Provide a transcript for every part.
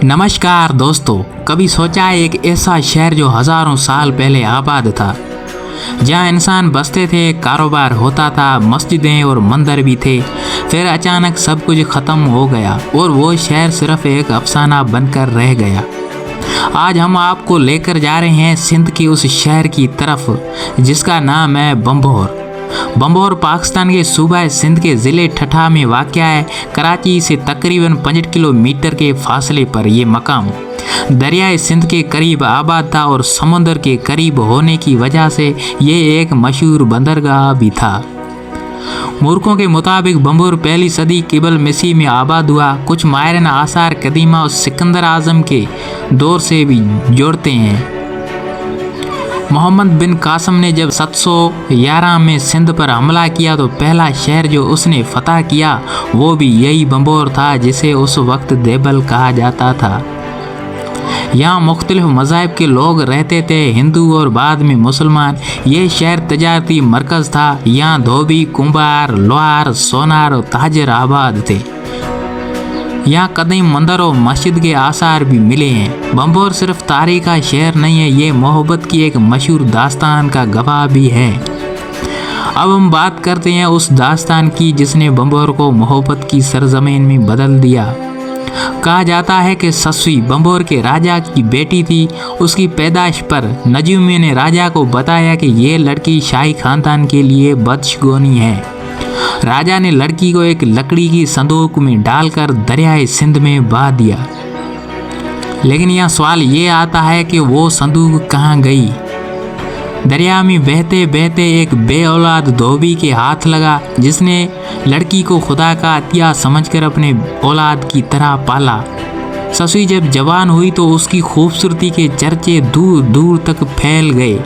नमस्कार दोस्तों, कभी सोचा है एक ऐसा शहर जो हजारों साल पहले आबाद था, जहाँ इंसान बसते थे, कारोबार होता था, मस्जिदें और मंदिर भी थे। फिर अचानक सब कुछ खत्म हो गया और वो शहर सिर्फ एक अफसाना बनकर रह गया। आज हम आपको लेकर जा रहे हैं सिंध के उस शहर की तरफ जिसका नाम है बम्बोर। बम्बोर पाकिस्तान के सूबा सिंध के ज़िले ठठा में वाक़या है। कराची से तकरीबन 65 किलोमीटर के फासले पर ये मकाम दरियाए सिंध के करीब आबाद था और समुंदर के करीब होने की वजह से ये एक मशहूर बंदरगाह भी था। मूर्खों के मुताबिक बम्बोर पहली सदी क़िबल मसीह में आबाद हुआ। कुछ माहिरान आसार कदीमा और सिकंदर आज़म के दौर से भी जोड़ते हैं। मोहम्मद बिन कासम ने जब 711 में सिंध पर हमला किया तो पहला शहर जो उसने फतह किया वो भी यही बम्बोर था, जिसे उस वक्त देबल कहा जाता था। यहाँ मुख्तलिफ मज़ाहिब के लोग रहते थे, हिंदू और बाद में मुसलमान। ये शहर तजारती मरकज़ था। यहाँ धोबी, कुम्हार, लोहार, सोनार और ताजर आबाद थे। यहाँ कदीम मंदिर और मस्जिद के आसार भी मिले हैं। बम्बोर सिर्फ तारीख का शहर नहीं है, ये मोहब्बत की एक मशहूर दास्तान का गवाह भी है। अब हम बात करते हैं उस दास्तान की जिसने बम्बोर को मोहब्बत की सरजमीन में बदल दिया। कहा जाता है कि सस्वी बम्बोर के राजा की बेटी थी। उसकी पैदाइश पर नजूमी ने राजा को बताया कि ये लड़की शाही खानदान के लिए बदशगुनी है। राजा ने लड़की को एक लकड़ी की संदूक में डालकर दरियाए सिंध में बहा दिया। लेकिन यह सवाल ये आता है कि वो संदूक कहाँ गई। दरिया में बहते बहते एक बे औलाद धोबी के हाथ लगा, जिसने लड़की को खुदा का अतिया समझकर अपने औलाद की तरह पाला। ससुई जब जवान हुई तो उसकी खूबसूरती के चर्चे दूर दूर तक फैल गए।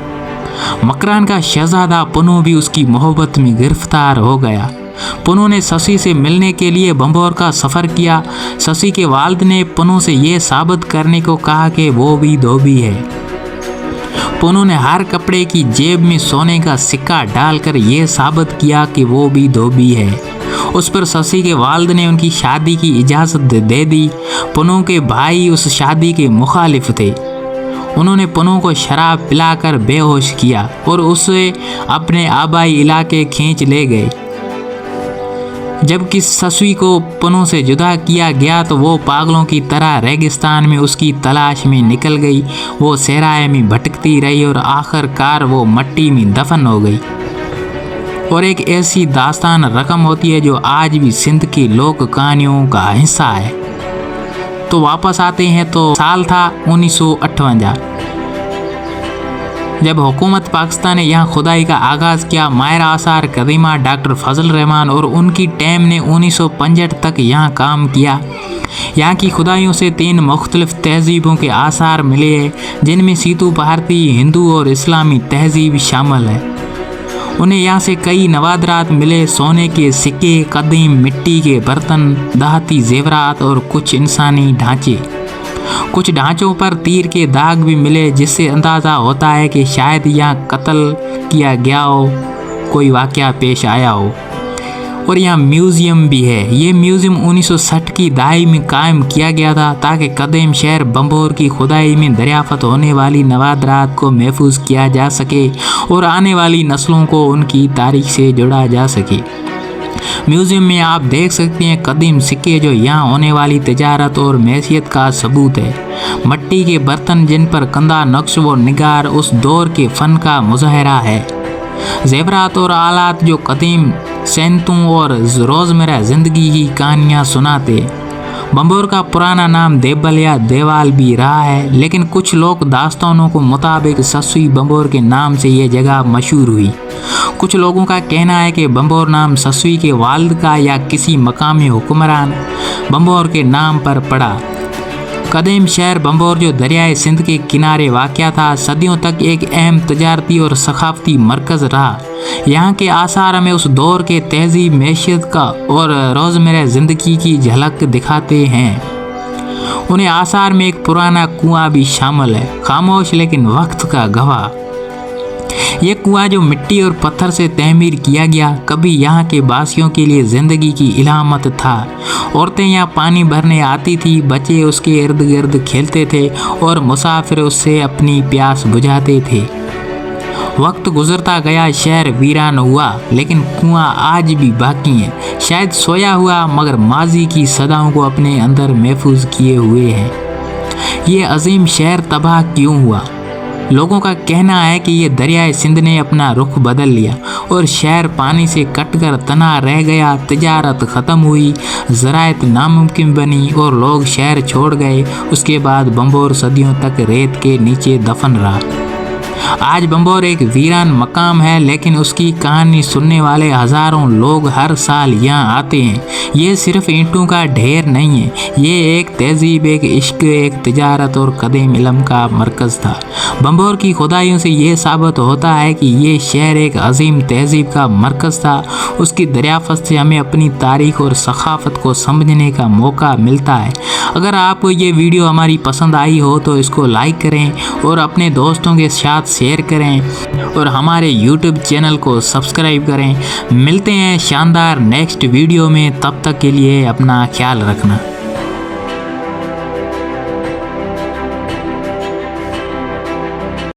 मकरान का शहजादा पन्नू भी उसकी मोहब्बत में गिरफ्तार हो गया। पन्नू ने ससी से मिलने के लिए बम्बोर का सफ़र किया। ससी के वालिद ने पन्नू से ये साबित करने को कहा कि वो भी धोबी है। पन्नू ने हर कपड़े की जेब में सोने का सिक्का डालकर ये साबित किया कि वो भी धोबी है। उस पर ससी के वालिद ने उनकी शादी की इजाज़त दे दी। पन्नू के भाई उस शादी के मुखालिफ थे। उन्होंने पन्नू को शराब पिलाकर बेहोश किया और उसे अपने आबाई इलाके खींच ले गए। जबकि ससुई को पन्नू से जुदा किया गया तो वो पागलों की तरह रेगिस्तान में उसकी तलाश में निकल गई। वो सहराए में भटकती रही और आखिरकार वो मिट्टी में दफन हो गई। और एक ऐसी दास्तान रकम होती है जो आज भी सिंध की लोक कहानियों का हिस्सा है। तो वापस आते हैं तो साल था 1958 जब हुकूमत पाकिस्तान ने यहाँ खुदाई का आगाज़ किया। माहिर आसार कदीमा डॉक्टर फजल रहमान और उनकी टीम ने 1965 तक यहाँ काम किया। यहाँ की खुदाइयों से 3 मुख्तलिफ तहजीबों के आसार मिले हैं, जिनमें सीतू भारती, हिंदू और इस्लामी तहजीब शामिल है। उन्हें यहाँ से कई नवादरात मिले, सोने के सिक्के, कदीम मिट्टी के बर्तन, दहाती जेवरात और कुछ इंसानी ढांचे। कुछ ढांचों पर तीर के दाग भी मिले, जिससे अंदाज़ा होता है कि शायद यहाँ कत्ल किया गया हो, कोई वाक़या पेश आया हो। और यहाँ म्यूज़ियम भी है। ये म्यूज़ियम 1960 की दहाई में कायम किया गया था ताकि कदीम शहर बम्बोर की खुदाई में दरियाफ़त होने वाली नवादरात को महफूज किया जा सके और आने वाली नस्लों को उनकी तारीख से जोड़ा जा सके। म्यूज़ियम में आप देख सकते हैं कदीम सिक्के जो यहाँ होने वाली तिजारत और मैसियत का सबूत है। मिट्टी के बर्तन जिन पर कंधा नक्श व निगार उस दौर के फ़न का मुज़ाहरा है। ज़ेवरात और आलात जो कदीम सैनतों और रोज़मर्रा ज़िंदगी की कहानियाँ सुनाते। बम्बोर का पुराना नाम देबल या देवाल भी रहा है, लेकिन कुछ लोग दास्तानों के मुताबिक सस्वी बम्बोर के नाम से ये जगह मशहूर हुई। कुछ लोगों का कहना है कि बम्बोर नाम सस्वी के वालिद का या किसी मकामी हुक्मरान बम्बोर के नाम पर पड़ा। कदीम शहर बम्बोर जो दरियाए सिंध के किनारे वाक़या था, सदियों तक एक अहम तजारती और सकाफ़ती मरकज़ रहा। यहाँ के आसार में उस दौर के तहजीब, मैशियत का और रोज़मर्रा ज़िंदगी की झलक दिखाते हैं। उन्हें आसार में एक पुराना कुआं भी शामिल है, खामोश लेकिन वक्त का गवाह। ये कुआं जो मिट्टी और पत्थर से तमीर किया गया कभी यहाँ के वासियों के लिए ज़िंदगी की इलामत था। औरतें यहाँ पानी भरने आती थी, बच्चे उसके इर्द गिर्द खेलते थे और मुसाफिर उससे अपनी प्यास बुझाते थे। वक्त गुजरता गया, शहर वीरान हुआ, लेकिन कुआं आज भी बाकी है, शायद सोया हुआ मगर माजी की सदाओं को अपने अंदर महफूज किए हुए है। ये अजीम शहर तबाह क्यों हुआ? लोगों का कहना है कि ये दरियाए सिंध ने अपना रुख बदल लिया और शहर पानी से कटकर तना रह गया, तिजारत ख़त्म हुई, ज़राअत नामुमकिन बनी और लोग शहर छोड़ गए। उसके बाद बम्बोर सदियों तक रेत के नीचे दफन रहा। आज बम्बोर एक वीरान मकाम है, लेकिन उसकी कहानी सुनने वाले हज़ारों लोग हर साल यहाँ आते हैं। ये सिर्फ ईंटों का ढेर नहीं है, ये एक तहजीब, एक इश्क, एक तिजारत और कदीम इल्म का मरकज़ था। बम्बोर की खुदाइयों से ये साबित होता है कि ये शहर एक अजीम तहजीब का मरकज़ था। उसकी दरियाफ़त से हमें अपनी तारीख़ और सखाफ़त को समझने का मौका मिलता है। अगर आपको ये वीडियो हमारी पसंद आई हो तो इसको लाइक करें और अपने दोस्तों के साथ शेयर करें और हमारे YouTube चैनल को सब्सक्राइब करें। मिलते हैं शानदार नेक्स्ट वीडियो में, तब तक के लिए अपना ख्याल रखना।